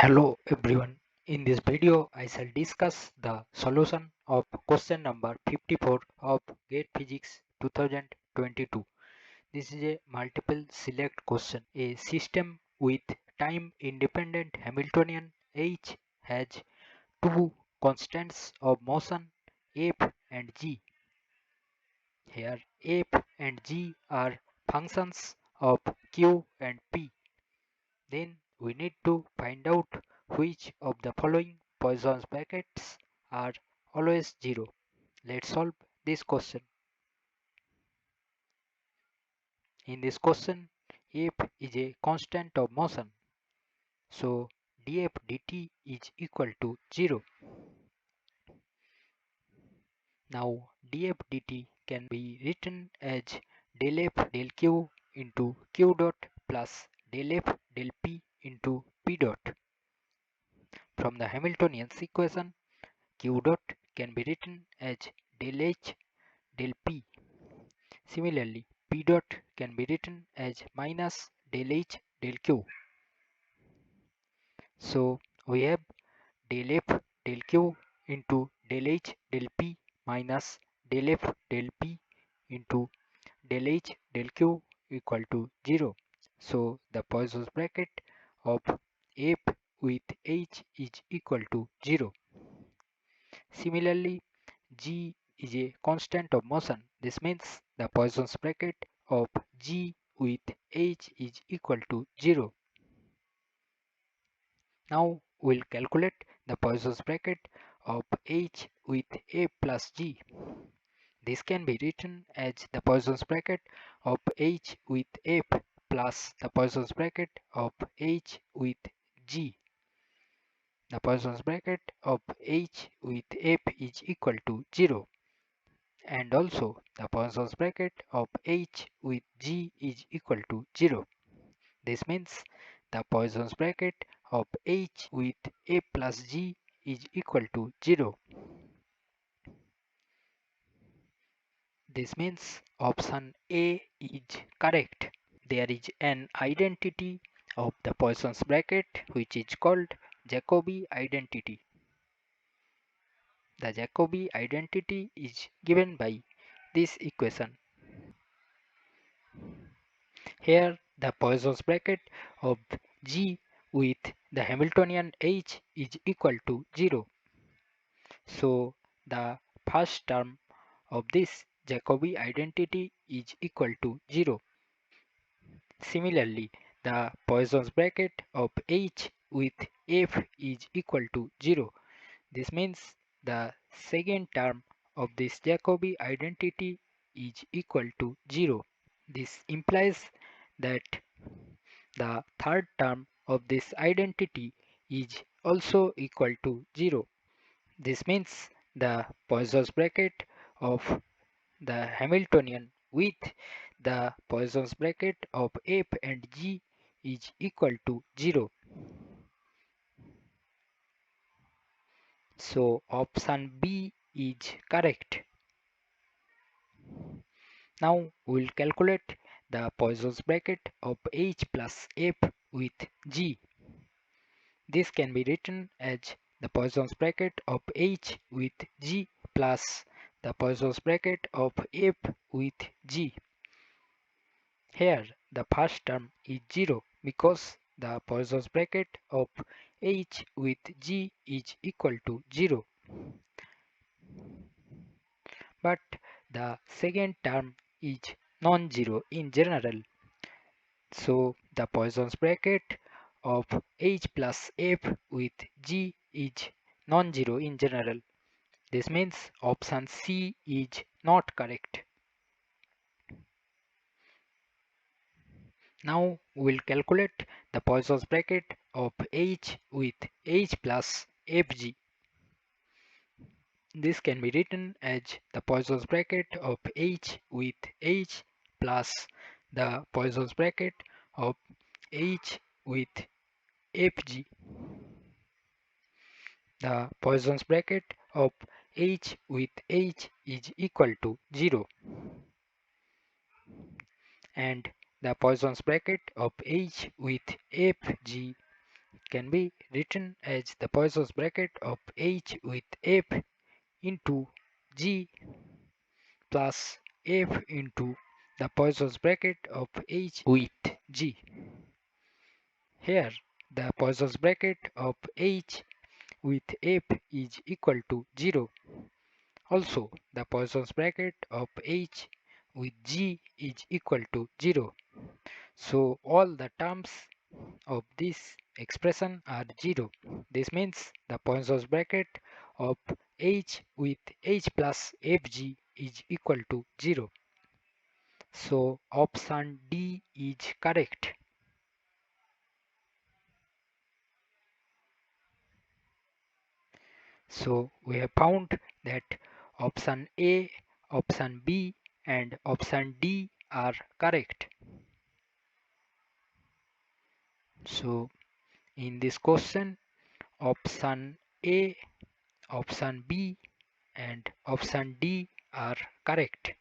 Hello everyone. In this video, I shall discuss the solution of question number 54 of GATE Physics 2022. This is a multiple select question. A system with time independent Hamiltonian H has two constants of motion F and G. Here F and G are functions of Q and P. Then we need to find out which of the following Poisson's brackets are always 0. Let's solve this question. In this question, f is a constant of motion. So df dt is equal to 0. Now df dt can be written as del f del q into q dot plus del f del p into p dot. From the Hamiltonian equation, q dot can be written as del h del p. Similarly, p dot can be written as minus del h del q. So we have del f del q into del h del p minus del f del p into del h del q equal to 0. So the Poisson's bracket of f with h is equal to 0. Similarly, G is a constant of motion. This means the Poisson's bracket of G with H is equal to 0. Now we'll calculate the Poisson's bracket of H with A plus G. This can be written as the Poisson's bracket of H with F plus the Poisson's bracket of H with G. The Poisson's bracket of H with F is equal to 0. And also the Poisson's bracket of H with G is equal to 0. This means the Poisson's bracket of H with A plus G is equal to 0. This means option A is correct. There is an identity of the Poisson's bracket which is called Jacobi identity. The Jacobi identity is given by this equation. Here the Poisson's bracket of G with the Hamiltonian H is equal to 0. So the first term of this Jacobi identity is equal to 0. Similarly, the Poisson's bracket of H with F is equal to 0. This means the second term of this Jacobi identity is equal to 0. This implies that the third term of this identity is also equal to 0. This means the Poisson's bracket of the Hamiltonian with the Poisson's bracket of F and G is equal to 0. So option B is correct. Now we'll calculate the Poisson's bracket of H plus F with G. This can be written as the Poisson's bracket of H with G plus the Poisson's bracket of F with G. Here the first term is 0 because the Poisson's bracket of H with G is equal to 0. But the second term is non-zero in general. So the Poisson's bracket of H plus F with G is non-zero in general. This means option C is not correct. Now we'll calculate the Poisson's bracket of H with H plus Fg. This can be written as the Poisson's bracket of H with H plus the Poisson's bracket of H with Fg. The Poisson's bracket of H with H is equal to 0. And the Poisson's bracket of H with Fg can be written as the Poisson's bracket of H with F into G plus F into the Poisson's bracket of H with G. Here, the Poisson's bracket of H with F is equal to 0. Also, the Poisson's bracket of H with G is equal to 0. So, all the terms of this expression are 0. This means the Poisson's bracket of H with H plus Fg is equal to 0. So, option D is correct. So we have found that option A, option B and option D are correct. So in this question, option A, option B and option D are correct.